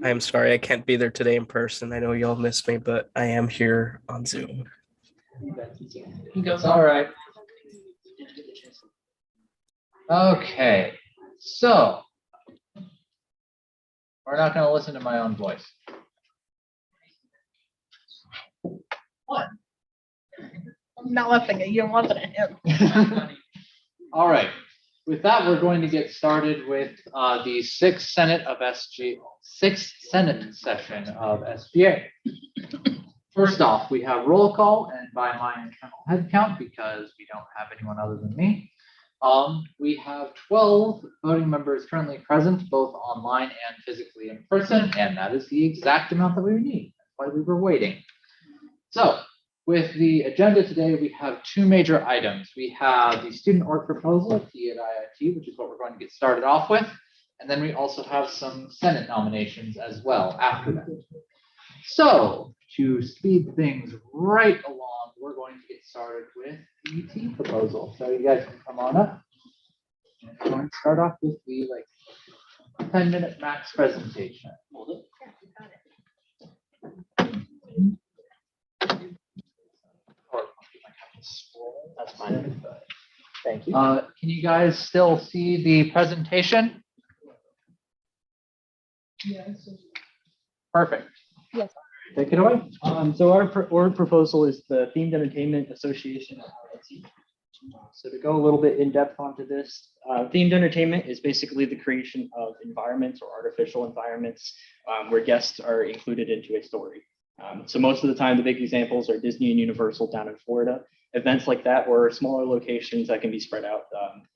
I am sorry I can't be there today in person. I know y'all missed me, but I am here on Zoom. He goes, all right. Okay, so we're not going to listen to my own voice. What? I'm not laughing at you, I'm laughing at him. All right. With that, we're going to get started with the sixth Senate session of SGA. First off, we have roll call, and by my internal head count, because we don't have anyone other than me, we have 12 voting members currently present, both online and physically in person, and that is the exact amount that we need. That's why we were waiting. So, with the agenda today, we have two major items. We have the student org proposal, T at IIT, which is what we're going to get started off with. And then we also have some Senate nominations as well after that. So to speed things right along, we're going to get started with the T proposal. So you guys can come on up. And we're going to start off with the 10-minute max presentation. Hold it. Yeah, you got it. That's fine. Thank you. Can you guys still see the presentation? Yes. Perfect. Yes. Take it away. So our org proposal is the Themed Entertainment Association at IIT. So to go a little bit in depth onto this, themed entertainment is basically the creation of environments or artificial environments where guests are included into a story. So most of the time, the big examples are Disney and Universal down in Florida. Events like that or smaller locations that can be spread out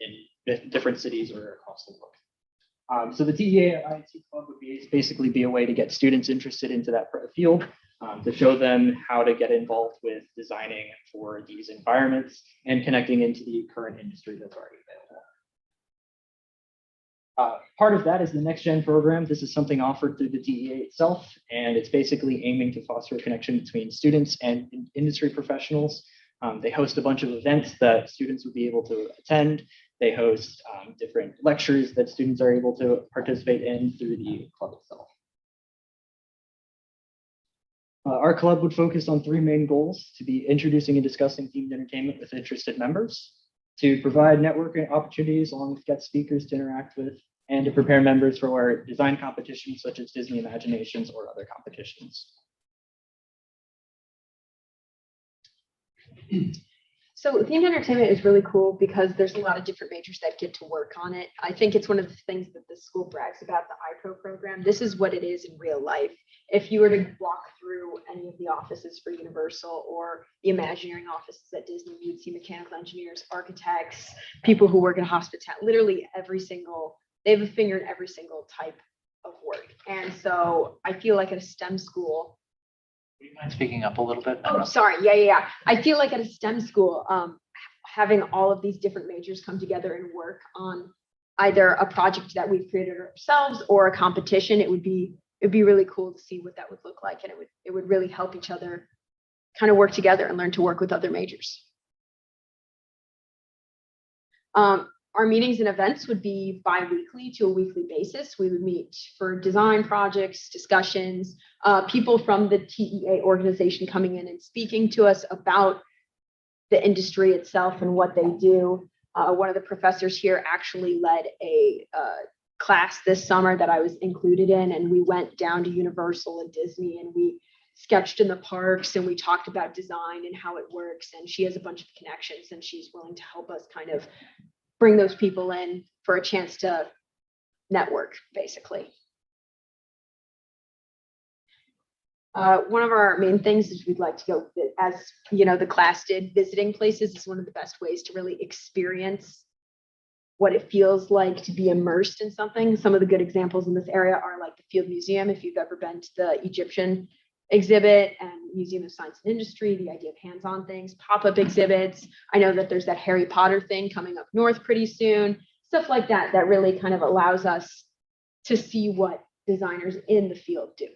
in different cities or across the world. So the TEA at IIT Club would basically be a way to get students interested into that field, to show them how to get involved with designing for these environments and connecting into the current industry that's already available. Part of that is the Next Gen program. This is something offered through the TEA itself, and it's basically aiming to foster a connection between students and industry professionals. They host a bunch of events that students would be able to attend. They host different lectures that students are able to participate in through the club itself. Our club would focus on three main goals: to be introducing and discussing themed entertainment with interested members, to provide networking opportunities along with guest speakers to interact with, and to prepare members for design competitions such as Disney Imaginations or other competitions. So themed entertainment is really cool because there's a lot of different majors that get to work on it. I think it's one of the things that the school brags about, the iPro program. This is what it is in real life. If you were to walk through any of the offices for Universal or the Imagineering offices at Disney, you'd see mechanical engineers, architects, people who work in hospitality, literally they have a finger in every single type of work. And so I feel like at a STEM school, do you mind speaking up a little bit? oh, sorry. Yeah. I feel like at a STEM school, having all of these different majors come together and work on either a project that we've created ourselves or a competition, it'd be really cool to see what that would look like, and it would really help each other kind of work together and learn to work with other majors. Our meetings and events would be bi-weekly to a weekly basis. We would meet for design projects, discussions, people from the TEA organization coming in and speaking to us about the industry itself and what they do. One of the professors here actually led a class this summer that I was included in, and we went down to Universal and Disney and we sketched in the parks and we talked about design and how it works. And she has a bunch of connections and she's willing to help us kind of bring those people in for a chance to network, basically. One of our main things is we'd like to go, as you know, the class did, visiting places is one of the best ways to really experience what it feels like to be immersed in something. Some of the good examples in this area are like the Field Museum, if you've ever been to the Egyptian exhibit, and Museum of Science and Industry, the idea of hands-on things, pop-up exhibits. I know that there's that Harry Potter thing coming up north pretty soon, stuff like that, that really kind of allows us to see what designers in the field do.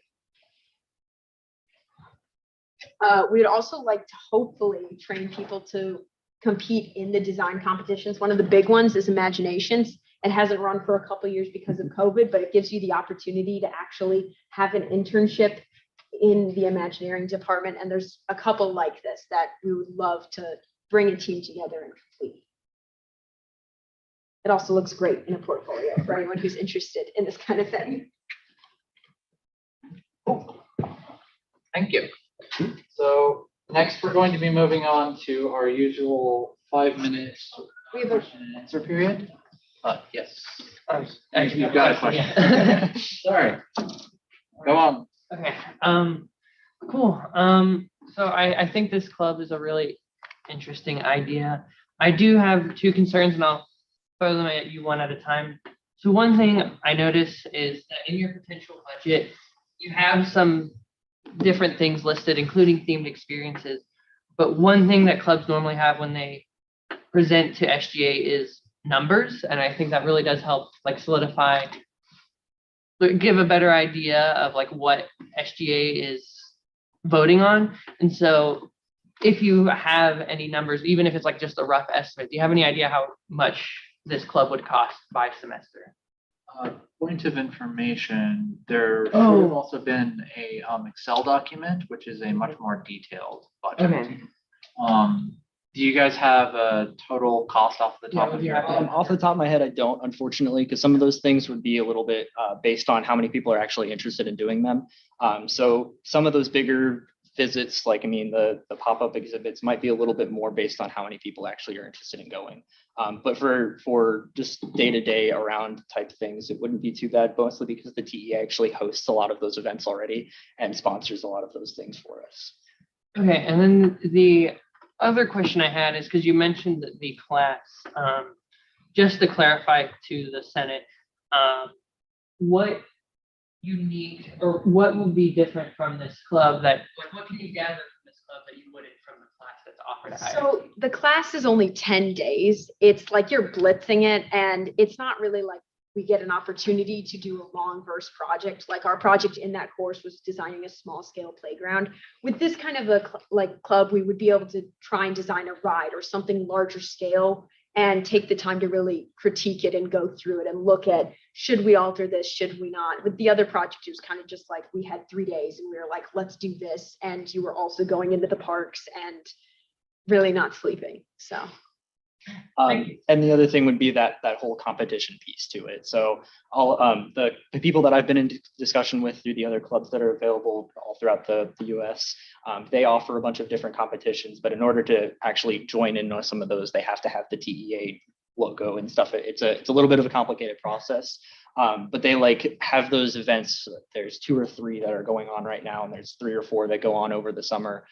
We'd also like to hopefully train people to compete in the design competitions. One of the big ones is Imaginations. It hasn't run for a couple of years because of COVID, but it gives you the opportunity to actually have an internship in the Imagineering department. And there's a couple like this that we would love to bring a team together and complete. It also looks great in a portfolio for anyone who's interested in this kind of thing. Thank you. So next, we're going to be moving on to our usual 5-minute We have a question and answer period. Yes. Actually, You've got a question. Sorry. Go on. Okay. Cool. So I think this club is a really interesting idea. I do have two concerns, and I'll throw them at you one at a time. So one thing I notice is that in your potential budget, you have some different things listed, including themed experiences. But one thing that clubs normally have when they present to SGA is numbers. And I think that really does help like solidify, give a better idea of like what SGA is voting on. And so if you have any numbers, even if it's like just a rough estimate, do you have any idea how much this club would cost by semester? Point of information, there should have also been a Excel document, which is a much more detailed budget. Okay. Do you guys have a total cost off the top of your head? Off the top of my head, I don't, unfortunately, because some of those things would be a little bit based on how many people are actually interested in doing them. So some of those bigger visits, like, I mean, the pop-up exhibits might be a little bit more based on how many people actually are interested in going. But for just day-to-day around type things, it wouldn't be too bad, mostly because the TEA actually hosts a lot of those events already and sponsors a lot of those things for us. Okay, and then the other question I had is because you mentioned the class, just to clarify to the Senate, what unique or what will be different from this club that, like, what can you gather from this club that you wouldn't from the class that's offered at So the class is only 10 days. It's like you're blitzing it, and it's not really like we get an opportunity to do a long verse project. Like our project in that course was designing a small scale playground. With this kind of a club, we would be able to try and design a ride or something larger scale and take the time to really critique it and go through it and look at, should we alter this? Should we not? With the other project, it was kind of just like, we had 3 days and we were like, let's do this. And you were also going into the parks and really not sleeping. So. And the other thing would be that whole competition piece to it. So all the people that I've been in discussion with through the other clubs that are available all throughout the US, they offer a bunch of different competitions, but in order to actually join in on some of those, they have to have the TEA logo and stuff. It's a little bit of a complicated process, but they like have those events. There's 2 or 3 that are going on right now, and there's 3 or 4 that go on over the summer.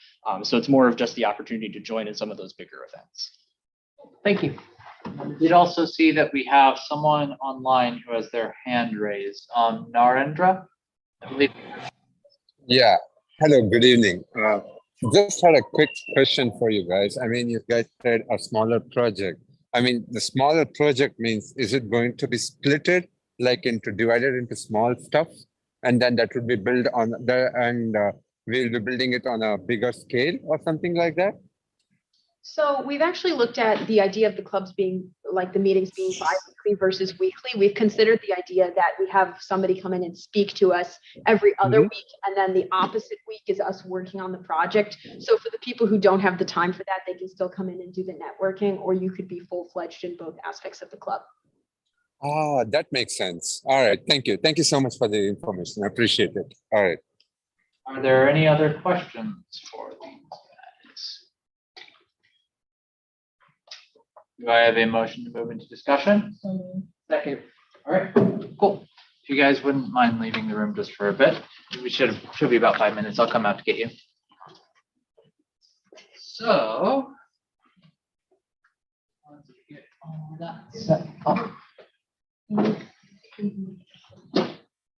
So it's more of just the opportunity to join in some of those bigger events. Thank you. I did also see that we have someone online who has their hand raised. Narendra, I believe. Yeah. Hello, good evening. Just had a quick question for you guys. I mean, you guys said a smaller project. I mean, the smaller project means, is it going to be splitted, like divided into small stuff? And then that would be built on we'll be building it on a bigger scale or something like that? So we've actually looked at the idea of the clubs being like the meetings being bi-weekly versus weekly. We've considered the idea that we have somebody come in and speak to us every other week, and then the opposite week is us working on the project. So for the people who don't have the time for that, they can still come in and do the networking, or you could be full-fledged in both aspects of the club. Ah, that makes sense. All right. Thank you. Thank you so much for the information. I appreciate it. All right. Are there any other questions for these guys? Do I have a motion to move into discussion? Second. All right, cool. If you guys wouldn't mind leaving the room just for a bit, we should be about 5 minutes. I'll come out to get you. So. Let's get all that set up.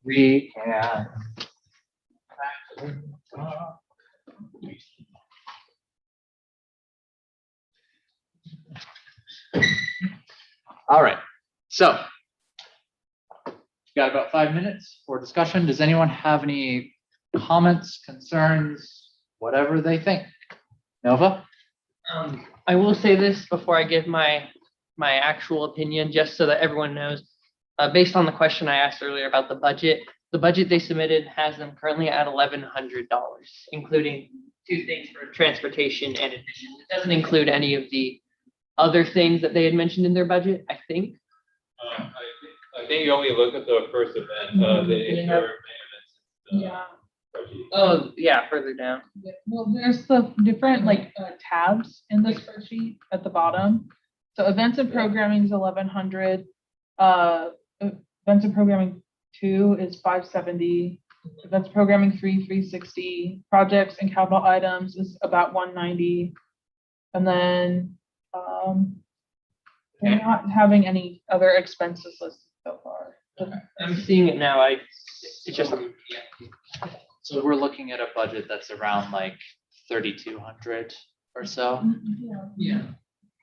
We can. All right, so got about 5 minutes for discussion. Does anyone have any comments, concerns, whatever they think? Nova? I will say this before I give my my actual opinion, just so that everyone knows. Based on the question I asked earlier about the budget they submitted has them currently at $1,100, including 2 things for transportation and admission. It doesn't include any of the other things that they had mentioned in their budget, I think. I think you only look at the first event, the main events. Yeah. Oh, yeah, further down. Well, there's the different tabs in the spreadsheet at the bottom. So events and programming is 1,100. Events and programming 2 is 570. Events programming 3, 360. Projects and capital items is about 190. And then we're not having any other expenses listed so far. I'm seeing it now. It's just, So we're looking at a budget that's around like 3,200 or so. yeah.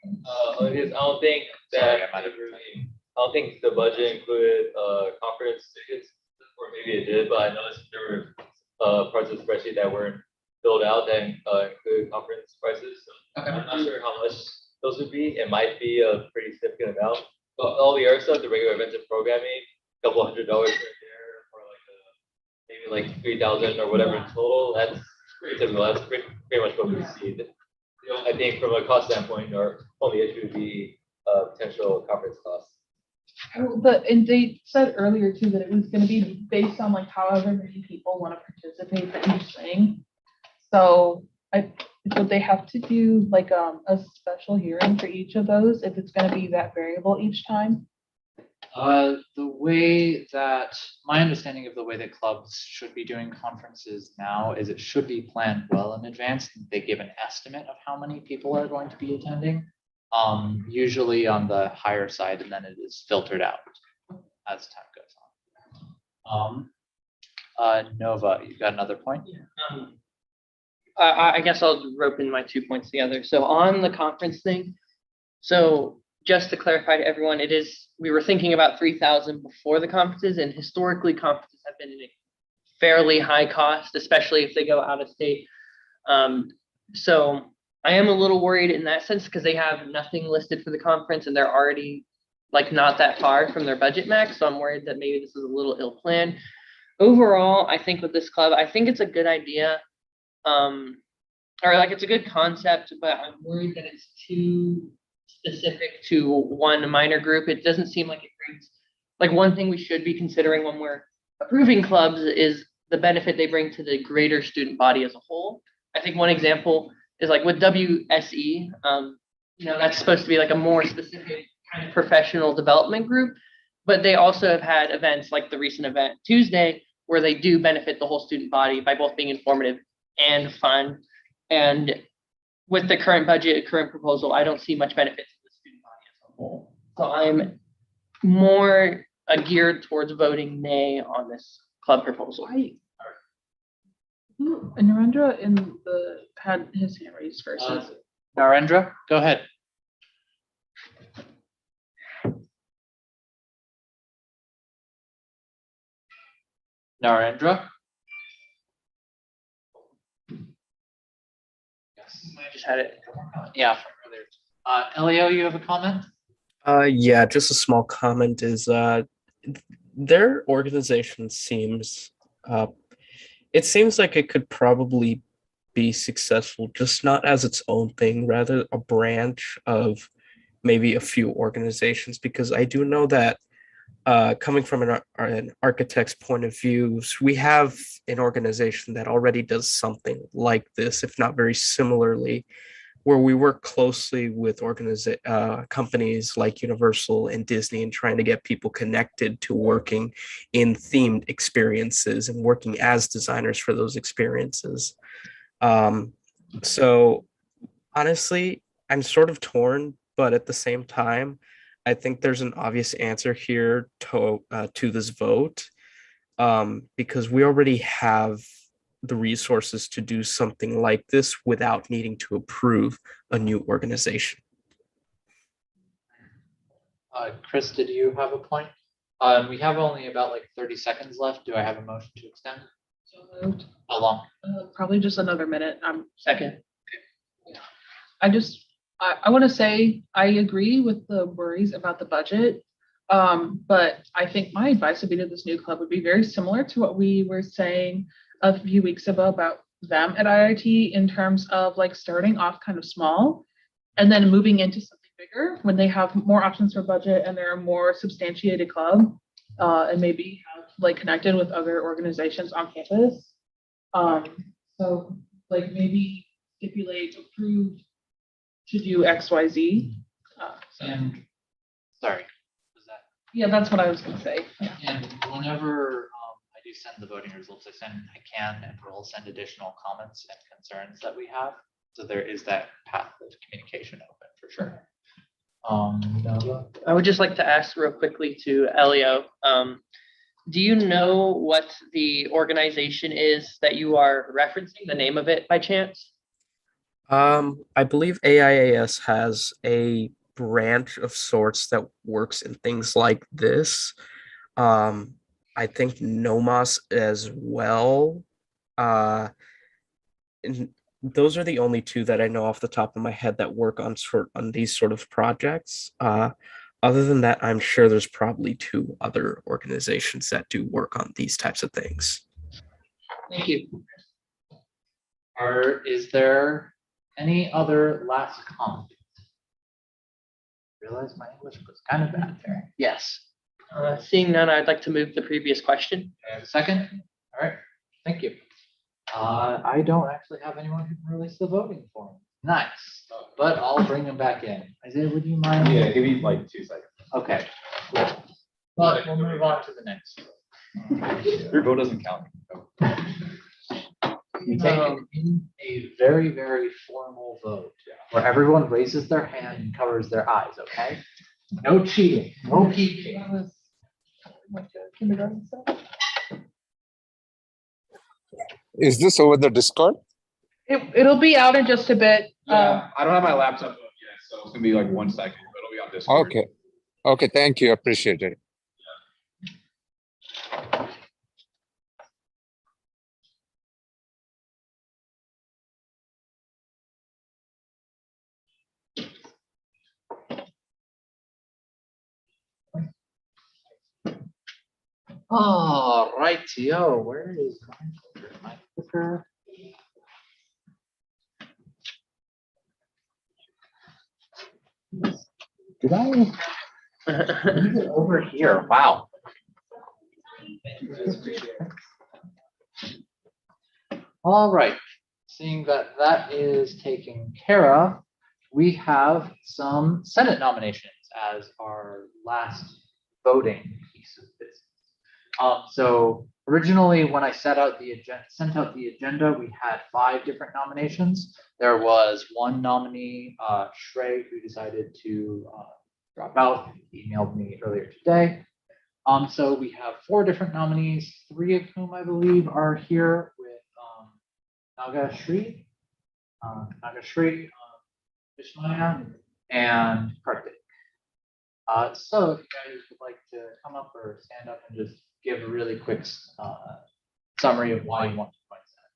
I don't think Sorry, that, I might have- I don't think the budget included, conference tickets, or maybe it did, but I noticed there were, parts of the spreadsheet that weren't filled out that, included conference prices. So I'm not sure how much those would be. It might be a pretty significant amount, but all the other stuff, the regular events and programming, a couple $100 right there, or maybe like 3,000 or whatever in total. That's pretty typical. That's pretty much what we see. I think from a cost standpoint, our only issue would be potential conference costs. And they said earlier too that it was going to be based on however many people want to participate in each thing. So would they have to do a special hearing for each of those if it's going to be that variable each time? The way that, my understanding of the way that clubs should be doing conferences now is it should be planned well in advance. They give an estimate of how many people are going to be attending, usually on the higher side, and then it is filtered out as time goes on. Nova, you got another point? I guess I'll rope in my 2 points together. So on the conference thing, so just to clarify to everyone, we were thinking about 3,000 before the conferences, and historically conferences have been a fairly high cost, especially if they go out of state. So I am a little worried in that sense because they have nothing listed for the conference and they're already not that far from their budget max. So I'm worried that maybe this is a little ill planned. Overall, I think with this club, I think it's a good idea. Or it's a good concept, but I'm worried that it's too specific to one minor group. It doesn't seem like it brings, one thing we should be considering when we're approving clubs is the benefit they bring to the greater student body as a whole. I think one example is with WSE, that's supposed to be a more specific kind of professional development group, but they also have had events like the recent event Tuesday, where they do benefit the whole student body by both being informative and fun. And with the current budget, current proposal, I don't see much benefit to the student body as a whole. So I'm more geared towards voting nay on this club proposal. Narendra had his hand raised first. Narendra, go ahead. Narendra? I just had it. Yeah, from earlier. Elio, you have a comment? Yeah, just a small comment is their organization seems it seems like it could probably be successful, just not as its own thing, rather a branch of maybe a few organizations, because I do know that coming from an architect's point of view, we have an organization that already does something like this, if not very similarly, where we work closely with companies like Universal and Disney and trying to get people connected to working in themed experiences and working as designers for those experiences. So honestly, I'm sort of torn, but at the same time, I think there's an obvious answer here to this vote, because we already have the resources to do something like this without needing to approve a new organization. Chris, did you have a point? We have only about 30 seconds left. Do I have a motion to extend? So moved. How long? Probably just another minute. Second. I want to say I agree with the worries about the budget. But I think my advice would be to this new club would be very similar to what we were saying a few weeks ago about them at IIT in terms of like starting off kind of small and then moving into something bigger when they have more options for budget and they're a more substantiated club, and maybe have like connected with other organizations on campus. So like maybe stipulate approved to do XYZ. And, sorry, was that? Yeah, that's what I was gonna say. And whenever I do send the voting results, I can and will send additional comments and concerns that we have. So there is that path of communication open for sure. Noah? I would just like to ask real quickly to Elio, do you know what the organization is that you are referencing, the name of it by chance? I believe AIAS has a branch of sorts that works in things like this. I think NOMAS as well. And those are the only two that I know off the top of my head that work on these sort of projects. Other than that, I'm sure there's probably two other organizations that do work on these types of things. Thank you. Is there any other last comment? Realize my English was kind of bad there. Yes. Seeing none, I'd like to move the previous question. And second? All right, thank you. I don't actually have anyone who can release the voting form. Nice, but I'll bring them back in. Isaiah, would you mind? Yeah, give me like 2 seconds. Okay. Cool. But we'll move on to the next. Your vote doesn't count. We take it in a very, very formal vote where everyone raises their hand and covers their eyes, okay? No cheating, no peeking. Is this over the Discord? It'll be out in just a bit. I don't have my laptop up yet, so it's gonna be like 1 second, but it'll be on Discord. Okay. Okay, thank you. Appreciate it. All rightio, where is my clicker? Did I leave it over here? Wow. All right, seeing that that is taken care of, we have some Senate nominations as our last voting piece of business. So originally, when I sent out the agenda, we had 5 different nominations. There was one nominee, Shrey, who decided to drop out. He emailed me earlier today. So we have 4 different nominees, 3 of whom I believe are here with Naga Shri, Vishmaya, and Karthik. So if you guys would like to come up or stand up and just give a really quick summary of why you want to join Senate.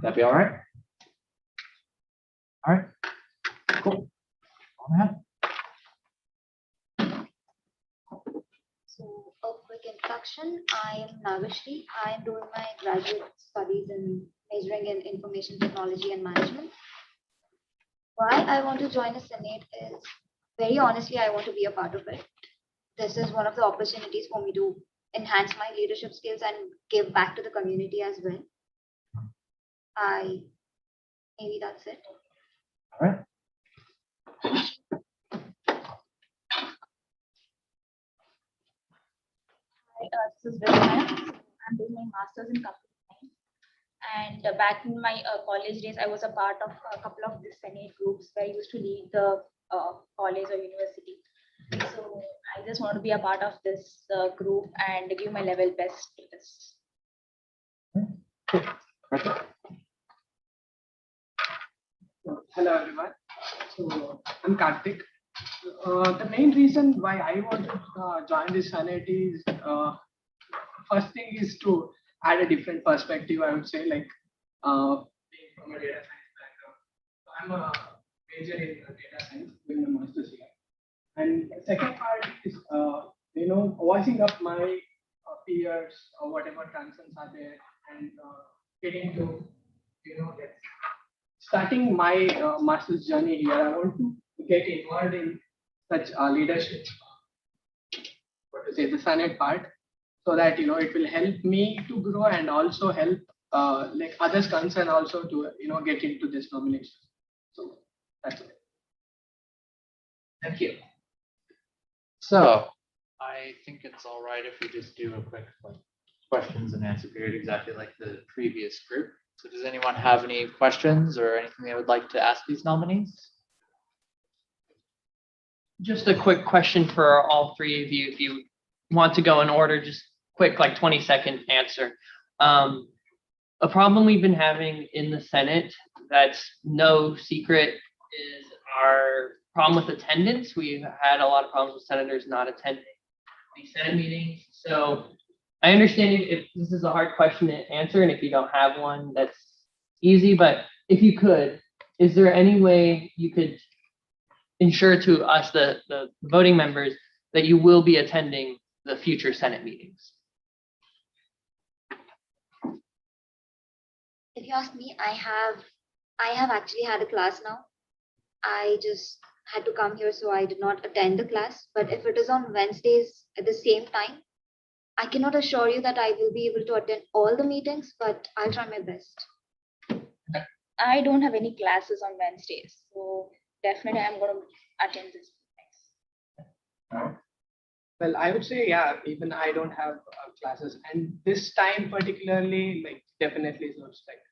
That be all right? All right, cool. On ahead. So a quick introduction. I am Nagashri. I am doing my graduate studies in majoring in information technology and management. Why I want to join a Senate is, very honestly, I want to be a part of it. This is one of the opportunities for me to enhance my leadership skills and give back to the community as well. Maybe that's it. All right. This is Vishmaya. I'm doing my master's in computer science. And back in my college days, I was a part of a couple of the Senate groups where I used to lead the college or university. So I just want to be a part of this group and give my level best to this. Hello everyone. So I'm Karthik. The main reason why I want to join this Senate is, first thing is to add a different perspective. I would say, like being from a data science background, I'm a major in data science, doing the master's here. And the second part is, voicing up my peers or whatever concerns are there, and getting to, starting my master's journey here. I want to get involved in such leadership, what to say, the Senate part, so that it will help me to grow and also help like others concerned also to get into this nomination. So that's it. Thank you. So I think it's all right if we just do a quick questions and answer period, exactly like the previous group. So does anyone have any questions or anything they would like to ask these nominees? Just a quick question for all three of you, if you want to go in order, just quick, like 20-second answer. A problem we've been having in the Senate that's no secret is our problem with attendance. We've had a lot of problems with senators not attending the Senate meetings. So I understand if this is a hard question to answer, and if you don't have one, that's easy. But if you could, is there any way you could ensure to us, the voting members, that you will be attending the future Senate meetings? If you ask me, I have actually had a class now. I just had to come here, so I did not attend the class. But if it is on Wednesdays at the same time, I cannot assure you that I will be able to attend all the meetings, but I'll try my best. I don't have any classes on Wednesdays, so definitely I'm going to attend this. Well, I would say, yeah, even I don't have classes, and this time particularly, like, definitely is not like,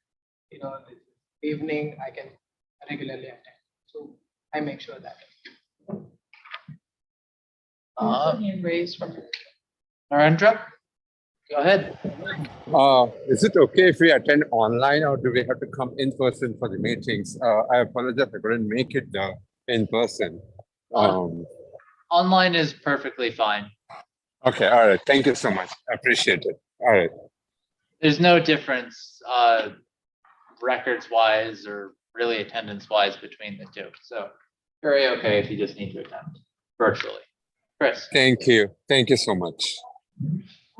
the evening I can regularly attend. So I make sure that. Hand raised from. Narendra, go ahead. Is it okay if we attend online, or do we have to come in person for the meetings? I apologize, I couldn't make it in person. Online is perfectly fine. Okay, all right. Thank you so much. I appreciate it. All right. There's no difference records wise or really attendance wise between the two. So very okay if you just need to attend virtually. Chris. Thank you. Thank you so much.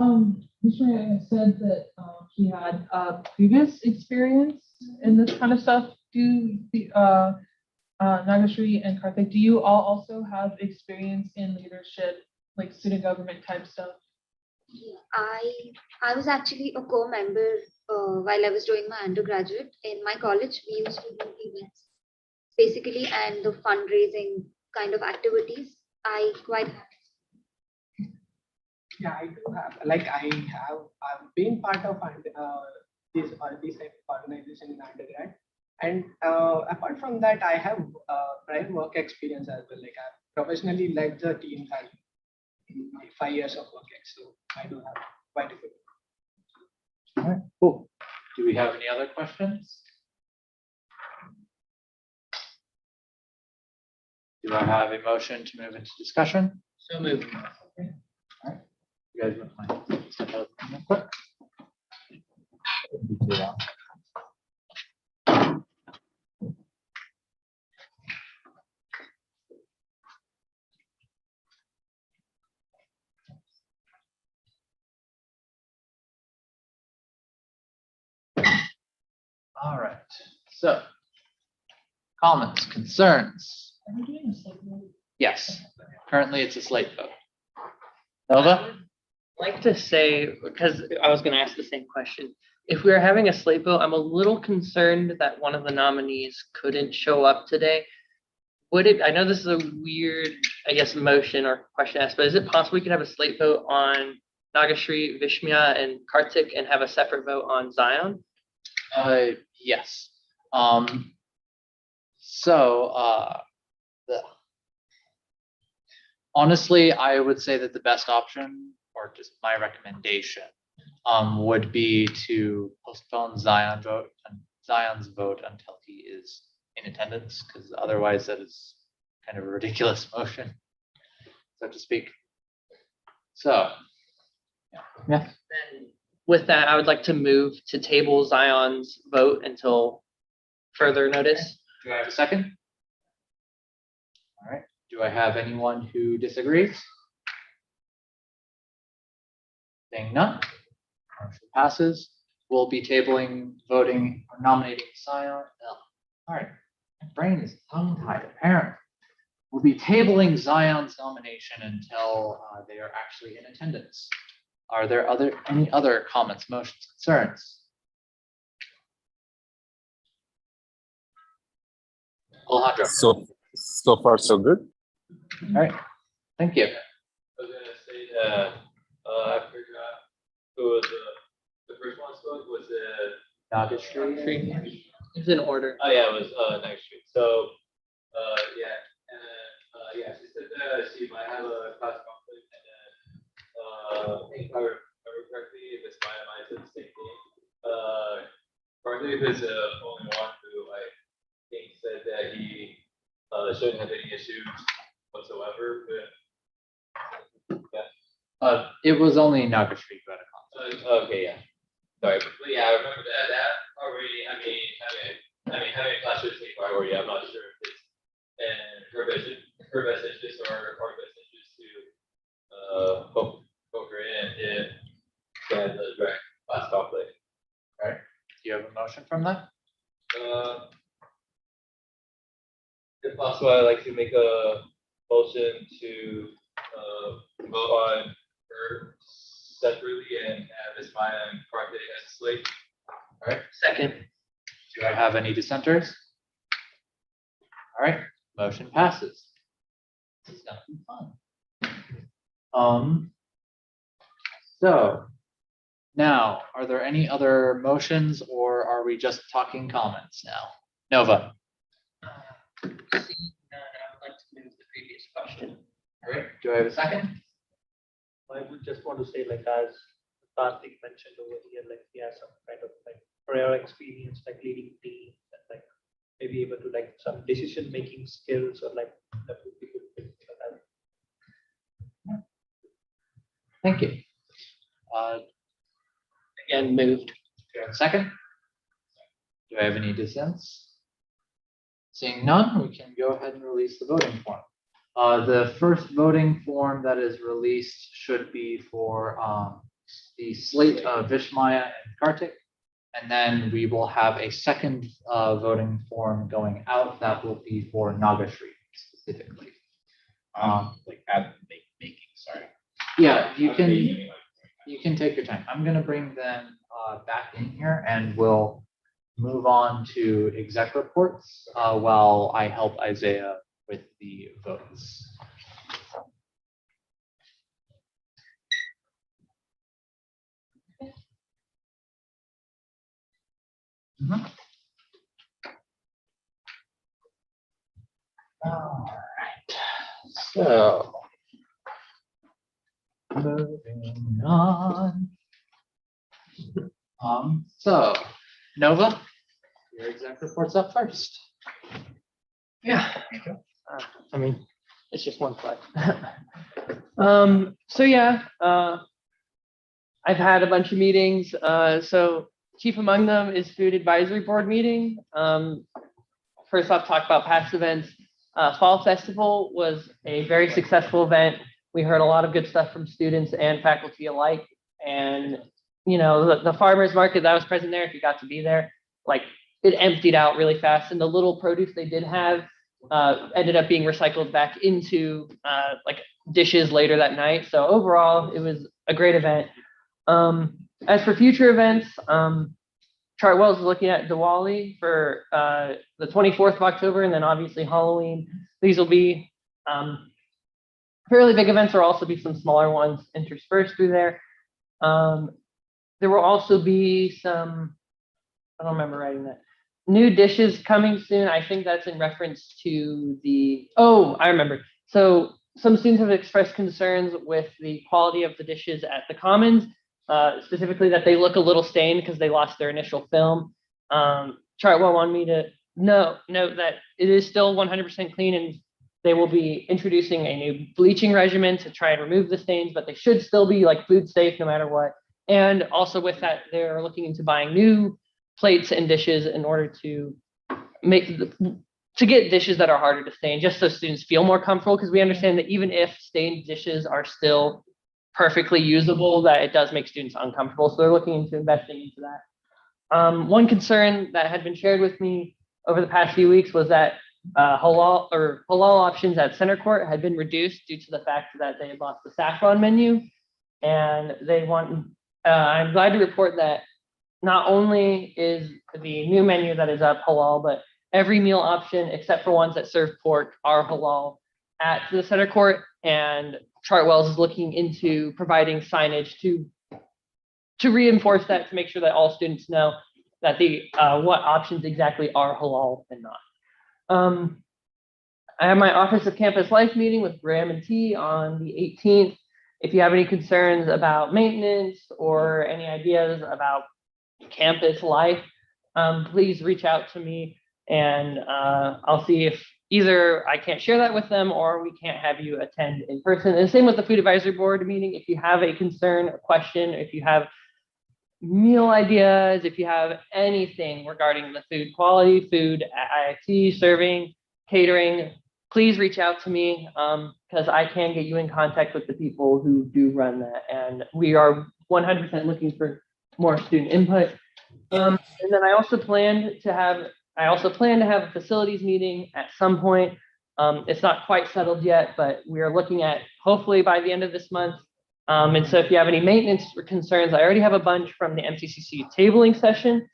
Mr. said that he had previous experience in this kind of stuff. Do the Nagashri and Karthik, do you all also have experience in leadership, like student government type stuff? Yeah, I was actually a co-member while I was doing my undergraduate in my college. We used to do events basically, and the fundraising kind of activities. I quite have. Yeah, I do have. Like, I've been part of this type of organization in undergrad, and apart from that, I have prior work experience as well. Like, I've professionally led the team in my 5 years of work, so I do have quite a bit. All right, cool. Do we have any other questions? Do I have a motion to move into discussion? So moved. Okay. All right. You guys want to step out real quick? All right, so comments, concerns? Are we doing a slate vote? Yes, currently it's a slate vote. Nova? I'd like to say, because I was going to ask the same question, if we are having a slate vote, I'm a little concerned that one of the nominees couldn't show up today. Would it, I know this is a weird, I guess, motion or question asked, but is it possible we could have a slate vote on Nagashri, Vishmya, and Karthik and have a separate vote on Zion? Yes. Honestly, I would say that the best option, or just my recommendation, would be to postpone Zion's vote until he is in attendance, because otherwise that is kind of a ridiculous motion, so to speak. So, yeah. Then with that, I would like to move to table Zion's vote until further notice. Do I have a second? All right. Do I have anyone who disagrees? Seeing none, motion passes. We'll be tabling, voting, or nominating Zion. Oh, all right, my brain is tongue-tied apparently. We'll be tabling Zion's nomination until they are actually in attendance. Are there any other comments, motions, concerns? Alejandro. So far so good. All right, thank you. I was gonna say that, I forgot who was the first one spoke, was it? Nagashri. It's in order. Oh, yeah, it was, next week, so, yeah, and then, yeah, she said that she might have a class conflict, and then, I think if I remember correctly, if it's mine, I might said the same thing. Partly if it's only one who I think said that he, shouldn't have any issues whatsoever, but, yeah. It was only Nagashri who had a conflict. Okay, yeah. Sorry, but yeah, I remember that already, having a class with take priority, I'm not sure if it's in her best interest or our best interest to, poke her in if she has a direct class conflict. All right, do you have a motion from that? If possible, I'd like to make a motion to, vote on her separately and have Ms. Maya and Karthik as a slate. All right, Second. do I have any dissenters? All right, motion passes. This is gonna be fun. So now, are there any other motions or are we just talking comments now? Nova. I would like to move the previous question. All right, do I have a second? I would just want to say, like, as Karthik mentioned over here, like, he has some kind of like prior experience, like leading teams and like maybe able to like some decision-making skills or like that would be good fit for that. Thank you. Again, moved. Do I have a second? Do I have any dissents? Seeing none, we can go ahead and release the voting form. The first voting form that is released should be for the slate of Vishmaya and Kartik. And then we will have a second voting form going out that will be for Nagashri specifically. Like at making, sorry. Yeah, you can take your time. I'm gonna bring them back in here and we'll move on to exec reports while I help Isaiah with the votes. All right, so moving on. So Nova, your exec report's up first. Yeah. I mean, it's just one slide. So yeah, I've had a bunch of meetings. So chief among them is food advisory board meeting. First off, talk about past events. Fall Festival was a very successful event. We heard a lot of good stuff from students and faculty alike. And you know, the farmers market that was present there, if you got to be there, like it emptied out really fast. And the little produce they did have ended up being recycled back into like dishes later that night. So overall, it was a great event. As for future events, Chartwell's is looking at Diwali for the 24th of October, and then obviously Halloween. These will be fairly big events. There will also be some smaller ones interspersed through there. There will also be some, I don't remember writing that, new dishes coming soon. I think that's in reference to the, oh, I remember. So some students have expressed concerns with the quality of the dishes at the Commons, specifically that they look a little stained because they lost their initial film. Chartwell wanted me to note that it is still 100% clean, and they will be introducing a new bleaching regimen to try and remove the stains, but they should still be like food safe no matter what. And also with that, they're looking into buying new plates and dishes in order to make to get dishes that are harder to stain, just so students feel more comfortable, because we understand that even if stained dishes are still perfectly usable, that it does make students uncomfortable. So they're looking into investing into that. One concern that had been shared with me over the past few weeks was that halal options at Center Court had been reduced due to the fact that they had lost the saffron menu, and they want. I'm glad to report that not only is the new menu that is up halal, but every meal option except for ones that serve pork are halal at the Center Court, and Chartwell's is looking into providing signage to reinforce that, to make sure that all students know that the what options exactly are halal and not. I have my Office of Campus Life meeting with Graham and T on the 18th. If you have any concerns about maintenance or any ideas about campus life, please reach out to me, and I'll see if either I can't share that with them or we can't have you attend in person. And same with the Food Advisory Board meeting. If you have a concern, a question, if you have meal ideas, if you have anything regarding the food quality, food at IIT, serving, catering, please reach out to me, because I can get you in contact with the people who do run that. And we are 100% looking for more student input. And then I also plan to have a facilities meeting at some point. It's not quite settled yet, but we are looking at hopefully by the end of this month. And so if you have any maintenance concerns, I already have a bunch from the MCCC tabling session.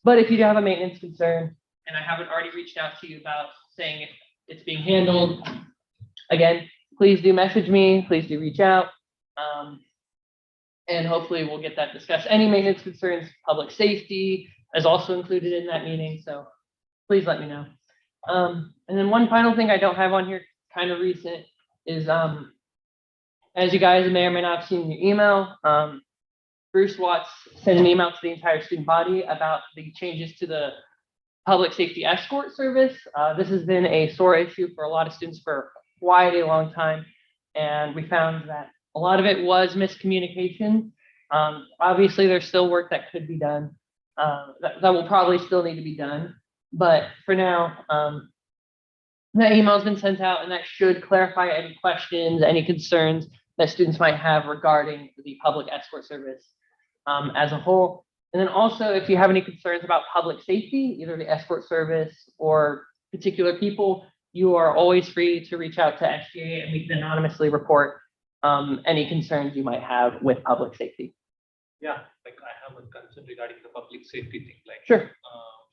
But if you do have a maintenance concern and I haven't already reached out to you about saying if it's being handled, again, please do message me, please do reach out. And hopefully we'll get that discussed. Any maintenance concerns, public safety is also included in that meeting. So please let me know. And then one final thing I don't have on here, kind of recent, is as you guys may or may not have seen in your email, Bruce Watts sent an email to the entire student body about the changes to the public safety escort service. This has been a sore issue for a lot of students for quite a long time. And we found that a lot of it was miscommunication. Obviously, there's still work that could be done, that will probably still need to be done. But for now, that email has been sent out, and that should clarify any questions, any concerns that students might have regarding the public escort service as a whole. And then also, if you have any concerns about public safety, either the escort service or particular people, you are always free to reach out to SGA, and we can anonymously report any concerns you might have with public safety. Yeah, like I have a concern regarding the public safety thing. Like, sure.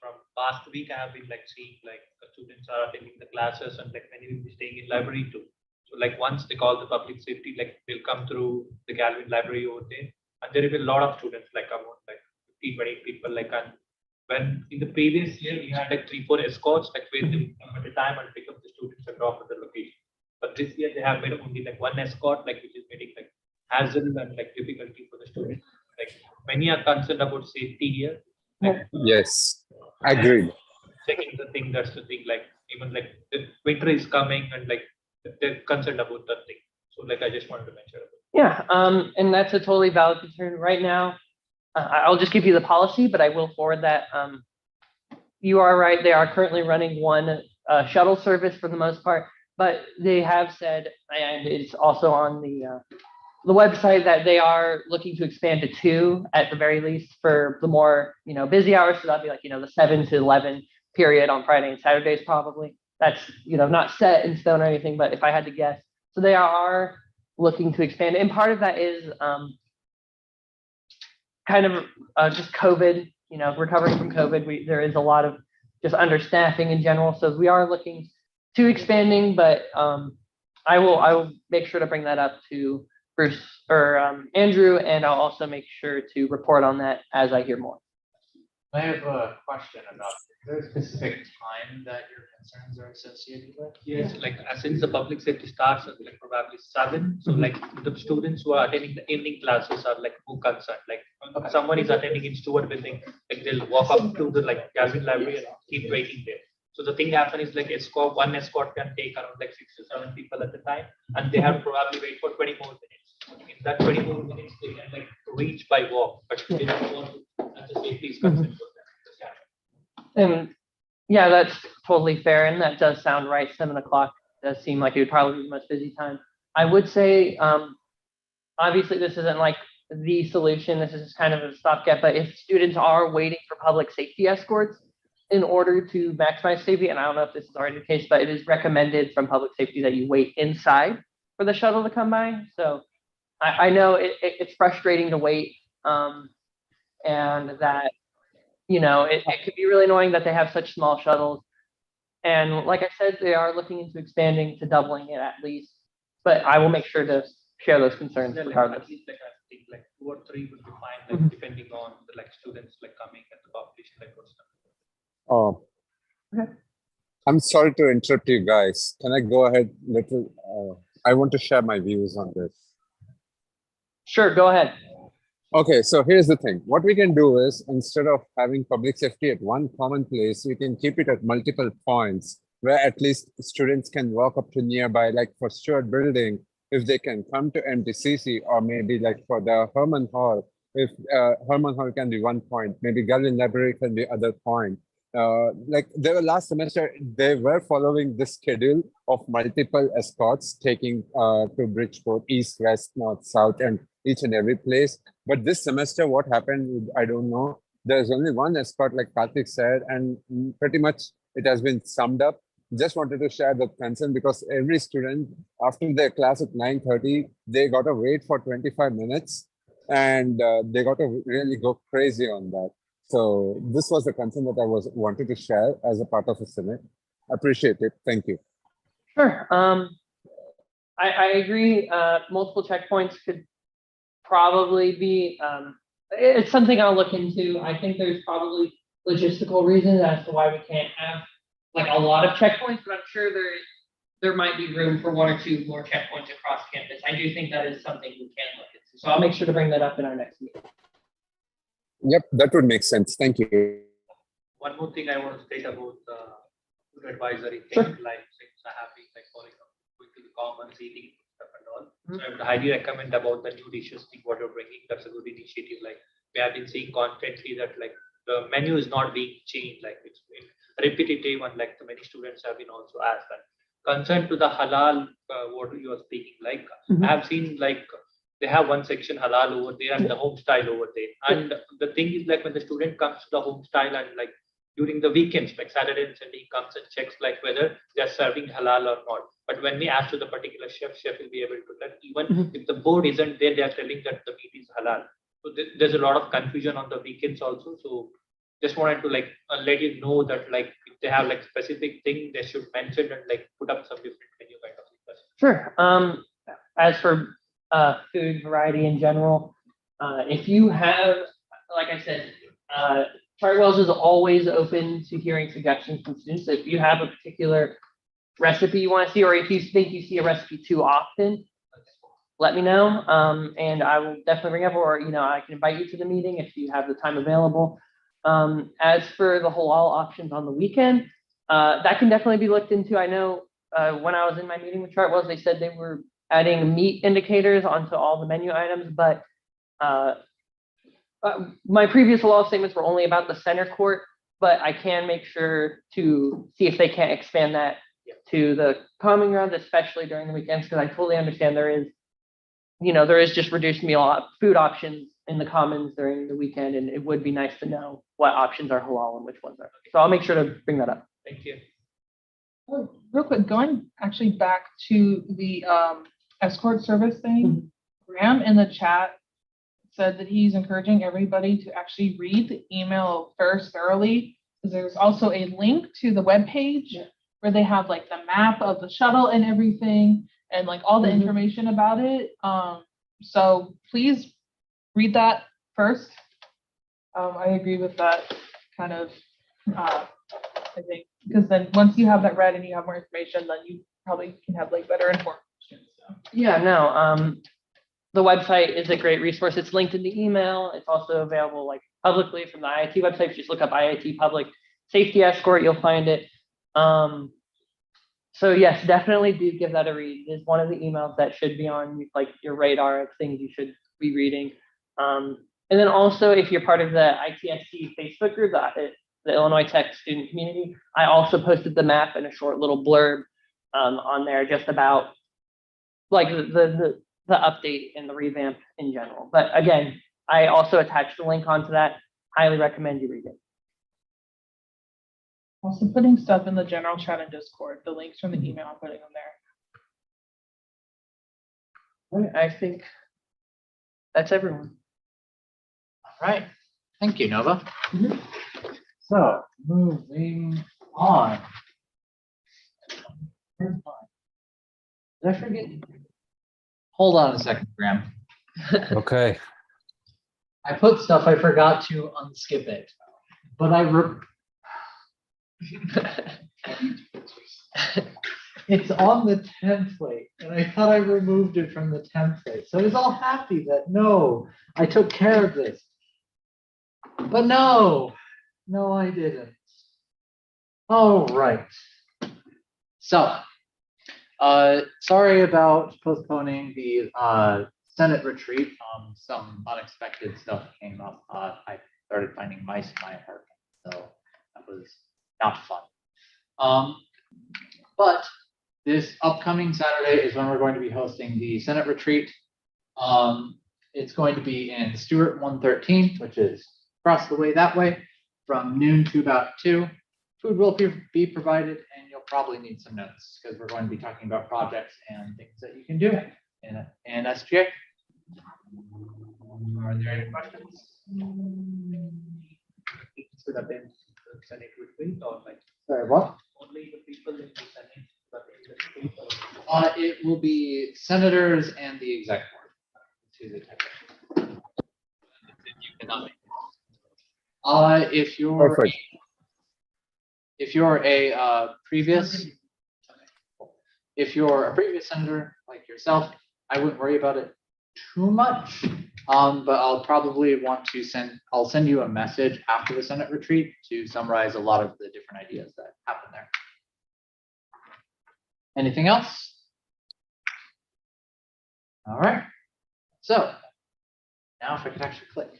From past week, I have been like seeing like the students are attending the classes and like many will be staying in library too. So like once they call the public safety, like they'll come through the Galvin library over there, and there will be a lot of students, like about like 15, 20 people. Like, and when in the previous year we had like 3, 4 escorts, like where they would come at a time and pick up the students and drop at the location. But this year they have made only like one escort, like which is making like hassle and like difficulty for the students. Like many are concerned about safety here. Like, Yes, agreed. checking the thing, that's the thing. Like even like the winter is coming and like they're concerned about that thing. So like I just wanted to mention about. Yeah, and that's a totally valid concern. Right now, I'll just give you the policy, but I will forward that. You are right. They are currently running one shuttle service for the most part, but they have said, and it's also on the website, that they are looking to expand to 2 at the very least for the more busy hours. So that'd be like the 7 to 11 period on Friday and Saturdays probably. That's not set in stone or anything, but if I had to guess, so they are looking to expand, and part of that is kind of just COVID. Recovering from COVID, there is a lot of just understaffing in general. So we are looking to expanding, but I will make sure to bring that up to Bruce or Andrew, and I'll also make sure to report on that as I hear more. I have a question about, is there a specific time that your concerns are associated with? Yes, like since the public safety starts at like probably 7, so like the students who are attending the evening classes are like more concerned. Like if someone is attending in Stewart building, like they'll walk up to the like Galvin library and keep waiting there. So the thing happens is like one escort can take around like 6 to 7 people at a time, and they have to probably wait for 20 more minutes. In that 20 more minutes, they can like reach by walk, but they don't want to, and the safety is concerned for them. And yeah, that's totally totally fair, and that does sound right. 7 o'clock does seem like it would probably be the most busy time. I would say, obviously, this isn't like the solution. This is kind of a stopgap. But if students are waiting for public safety escorts in order to maximize safety, and I don't know if this is already the case, but it is recommended from public safety that you wait inside for the shuttle to come by. So I know it's frustrating to wait, and that, you know, it could be really annoying that they have such small shuttles. And like I said, they are looking into expanding to doubling it at least. But I will make sure to share those concerns Yeah, like, regardless. at least like I think like 2 or 3 would be fine, like depending on the like students like coming and the population like what's. Oh, Okay. I'm sorry to interrupt you guys. Can I go ahead little? I want to share my views on this. Sure, go ahead. Okay, so here's the thing. What we can do is, instead of having public safety at one common place, we can keep it at multiple points where at least students can walk up to nearby, like for Stewart Building, if they can come to MTCC, or maybe like for the Herman Hall, if Herman Hall can be one point, maybe Gallin Library can be other point. Like they were last semester, they were following this schedule of multiple escorts taking to Bridgeport, east, west, north, south, and each and every place. But this semester, what happened, I don't know. There's only one escort, like Karthik said, and pretty much it has been summed up. Just wanted to share the concern because every student, after their class at 9:30, they got to wait for 25 minutes, and they got to really go crazy on that. So this was the concern that I wanted to share as a part of the Senate. Appreciate it. Thank you. Sure. I agree. Multiple checkpoints could probably be, it's something I'll look into. I think there's probably logistical reasons as to why we can't have like a lot of checkpoints, but I'm sure there might be room for 1 or 2 more checkpoints across campus. I do think that is something we can look into. So I'll make sure to bring that up in our next meeting. Yep, that would make sense. Thank you. One more thing I want to state about the food advisory thing, Sure. like since I have been like following up going to the commons, eating stuff and all. So I would highly recommend about the new dishes thing what you're bringing. That's a good initiative. Like we have been seeing constantly that like the menu is not being changed, like it's been repetitive, and like the many students have been also asked. And concerned to the halal, what you are speaking, like I have seen like they have one section halal over there and the home style over there. And the thing is like when the student comes to the home style and like during the weekends, like Saturday and Sunday, he comes and checks like whether they're serving halal or not. But when we ask to the particular chef will be able to tell. Even if the board isn't there, they are telling that the meat is halal. So there's a lot of confusion on the weekends also. So just wanted to like let you know that like if they have like specific thing, they should mention and like put up some different menu kind of thing. Sure. As for food variety in general, if you have, like I said, Chartwell's is always open to hearing suggestions from students. So if you have a particular recipe you want to see, or if you think you see a recipe too often, let me know, and I will definitely bring up, or I can invite you to the meeting if you have the time available. As for the halal options on the weekend, that can definitely be looked into. I know when I was in my meeting with Chartwell's, they said they were adding meat indicators onto all the menu items, but my previous halal statements were only about the center court, but I can make sure to see if they can't expand that to the common grounds, especially during the weekends, because I totally understand there is just reduced meal food options in the commons during the weekend, and it would be nice to know what options are halal and which ones are. So I'll make sure to bring that up. Thank you. Real quick, going actually back to the escort service thing, Graham in the chat said that he's encouraging everybody to actually read the email first thoroughly, because there's also a link to the webpage where they have like the map of the shuttle and everything, and like all the information about it. So please read that first. I agree with that kind of, I think, because then once you have that read and you have more information, then you probably can have like better informed questions. So. Yeah, no, the website is a great resource. It's linked in the email. It's also available like publicly from the IIT website. If you just look up IIT Public Safety Escort, you'll find it. So yes, definitely do give that a read. It's one of the emails that should be on like your radar of things you should be reading. And then also, if you're part of the ITSC Facebook group, the Illinois Tech student community. I also posted the map and a short little blurb on there just about like the update and the revamp in general. But again, I also attached the link onto that. Highly recommend you read it. Also putting stuff in the general chat and Discord, the links from the email, I'm putting them there. I think that's everyone. All right. Thank you, Nova. So moving on. Did I forget? Hold on a second, Graham. Okay. I put stuff I forgot to unskip it, but it's on the template, and I thought I removed it from the template. So I was all happy that no, I took care of this. But no, I didn't. All right. So, sorry about postponing the Senate retreat. Some unexpected stuff came up. I started finding mice in my apartment, so that was not fun. But this upcoming Saturday is when we're going to be hosting the Senate retreat. It's going to be in Stewart 113, which is across the way that way, from noon to about 2. Food will be provided, and you'll probably need some notes because we're going to be talking about projects and things that you can do in SGA. Are there any questions? Should have been the Senate retreat or like Sorry, what? only the people in the Senate, but in the state or It will be senators and the exec board. To the type. You cannot make it. If you're a previous senator like yourself, I wouldn't worry about it too much. But I'll probably want to I'll send you a message after the Senate retreat to summarize a lot of the different ideas that happen there. Anything else? All right. So now if I could actually click.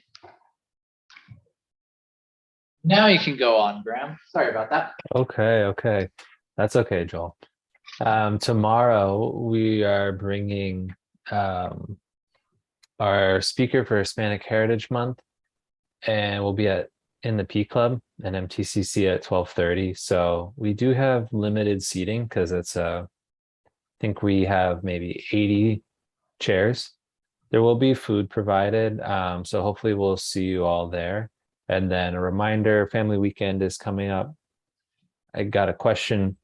Now you can go on, Graham. Sorry about that. Okay. That's okay, Joel. Tomorrow we are bringing our speaker for Hispanic Heritage Month, and we'll be in the P Club and MTCC at 12:30. So we do have limited seating because it's I think we have maybe 80 chairs. There will be food provided, so hopefully we'll see you all there. And then a reminder, Family Weekend is coming up. I got a question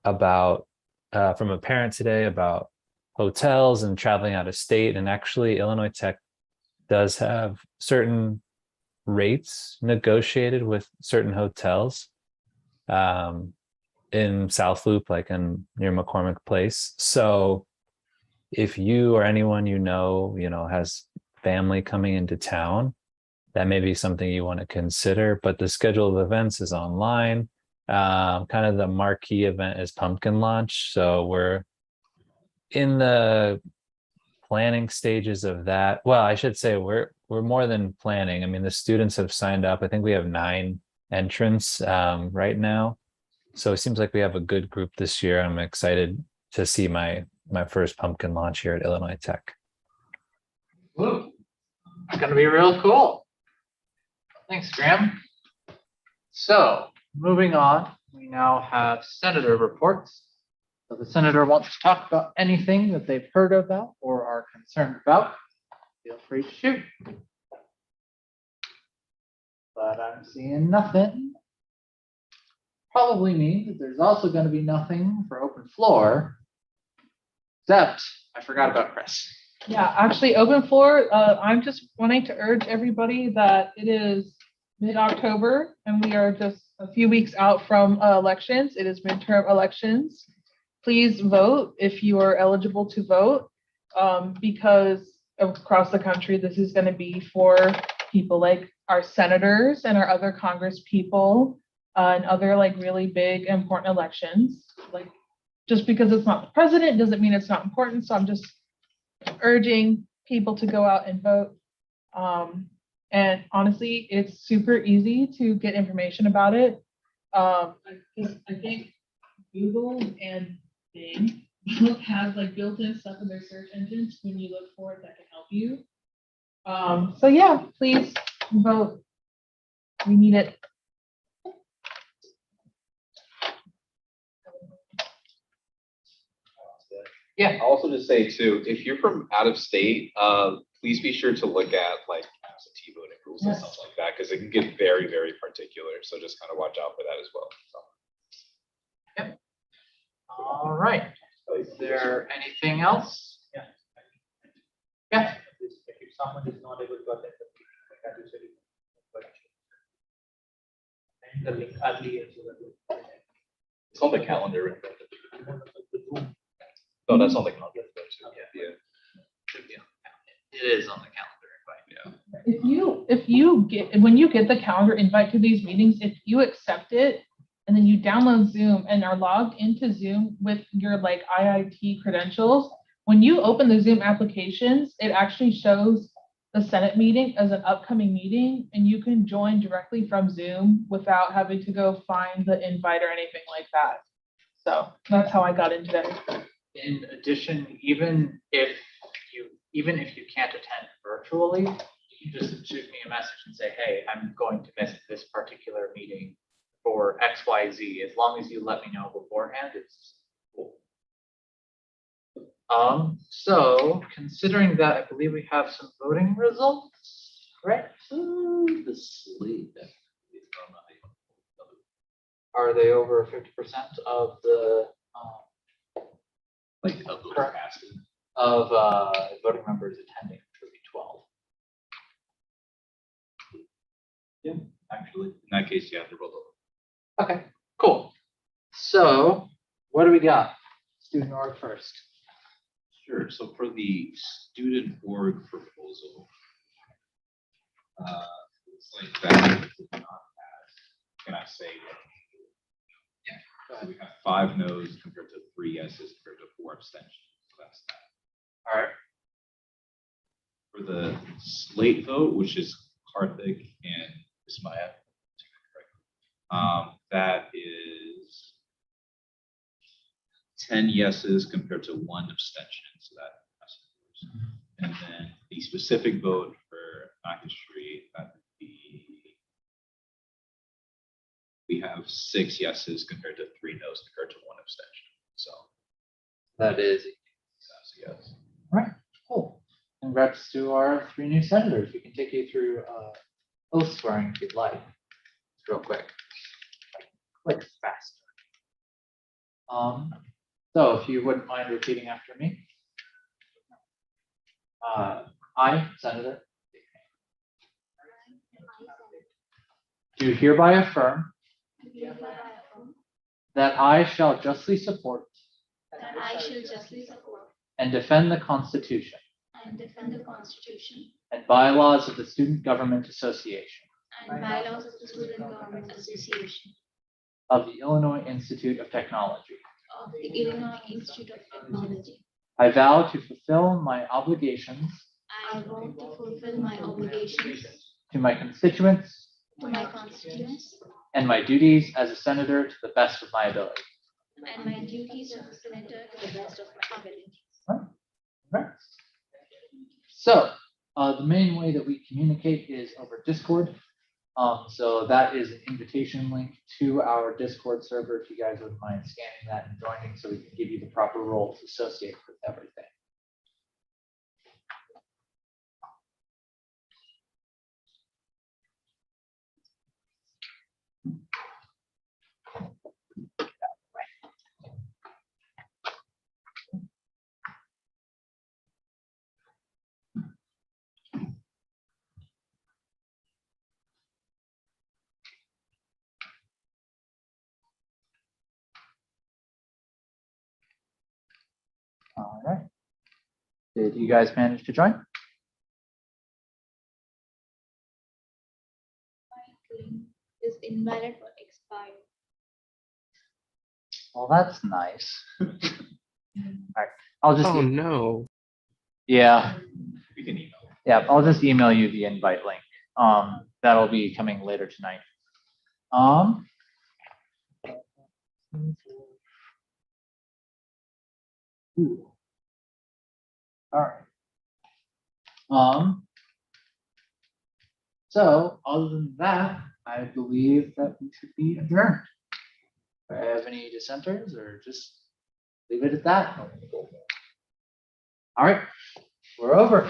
about from a parent today about hotels and traveling out of state. And actually, Illinois Tech does have certain rates negotiated with certain hotels in South Loop, like near McCormick Place. So if you or anyone you know has family coming into town, that may be something you want to consider. But the schedule of events is online. Kind of the marquee event is Pumpkin Launch. So we're in the planning stages of that. Well, I should say we're more than planning. I mean, the students have signed up. I think we have 9 entrants right now. So it seems like we have a good group this year. I'm excited to see my first pumpkin launch here at Illinois Tech. Woo. It's going to be real cool. Thanks, Graham. So moving on, we now have senator reports. So the senator wants to talk about anything that they've heard about or are concerned about, feel free to shoot. But I'm seeing nothing. Probably means that there's also going to be nothing for open floor, except I forgot about Chris. Yeah, actually, open floor, I'm just wanting to urge everybody that it is mid-October and we are just a few weeks out from elections. It is midterm elections. Please vote if you are eligible to vote, because across the country, this is going to be for people like our senators and our other Congress people and other like really big important elections. Like, just because it's not the president doesn't mean it's not important. So I'm just urging people to go out and vote. And honestly, it's super easy to get information about it. I think Google and Bing both have like built-in stuff in their search engines when you look for it that can help you. So yeah, please vote. We need it. Yeah. I'll also just say too, if you're from out of state, please be sure to look at like absentee voting rules and stuff like that, because it can get very, very particular. So just kind of watch out for that as well. So. Yep. All right. Is there anything else? Yeah. Yeah. If someone is not able to attend the meeting, like that is very and the link early as well. It's on the calendar. The Zoom. No, that's on the calendar. Yeah. Should be on the calendar. It is on the calendar invite. Yeah. If you get, when you get the calendar invite to these meetings, if you accept it and then you download Zoom and are logged into Zoom with your like IIT credentials, when you open the Zoom applications, it actually shows the Senate meeting as an upcoming meeting, and you can join directly from Zoom without having to go find the invite or anything like that. So that's how I got into it. In addition, even if you can't attend virtually, you can just shoot me a message and say, hey, I'm going to miss this particular meeting for XYZ. As long as you let me know beforehand, it's cool. So considering that, I believe we have some voting results, correct? The slate. Are they over 50% of the Like of the capacity. of voting members attending, which would be 12? Yeah, actually, in that case, yeah, they're both over. Okay, cool. So what do we got? Student org first. Sure. So for the student org proposal, it's like that did not pass. Can I say? Yeah. So we have 5 no's compared to 3 yeses compared to 4 abstentions. So that's that. All right. For the slate vote, which is Karthik and Ismaya, that is 10 yeses compared to 1 abstention. So that passes. And then the specific vote for Makashri, that would be, we have 6 yeses compared to 3 no's compared to 1 abstention. So That is yes. all right. Cool. Congrats to our 3 new senators. We can take you through oath swearing if you'd like. Real quick. Like faster. So if you wouldn't mind repeating after me. I, Senator, do hereby affirm that I shall justly support That I shall justly support and defend the Constitution and defend the Constitution and bylaws of the Student Government Association and bylaws of the Student Government Association of the Illinois Institute of Technology. of the Illinois Institute of Technology. I vow to fulfill my obligations I vow to fulfill my obligations to my constituents to my constituents and my duties as a senator to the best of my ability. and my duties as a senator to the best of my ability. Right. So the main way that we communicate is over Discord. So that is an invitation link to our Discord server. If you guys wouldn't mind scanning that and joining, so we can give you the proper roles associated with everything. All right. Did you guys manage to join? My link is invalid or expired. Well, that's nice. All right. I'll just. Oh no. Yeah. We can email. Yeah, I'll just email you the invite link That'll be coming later tonight. Ooh. All right. So other than that, I believe that we should be adjourned. Do I have any dissenters or just leave it at that? All right, we're over.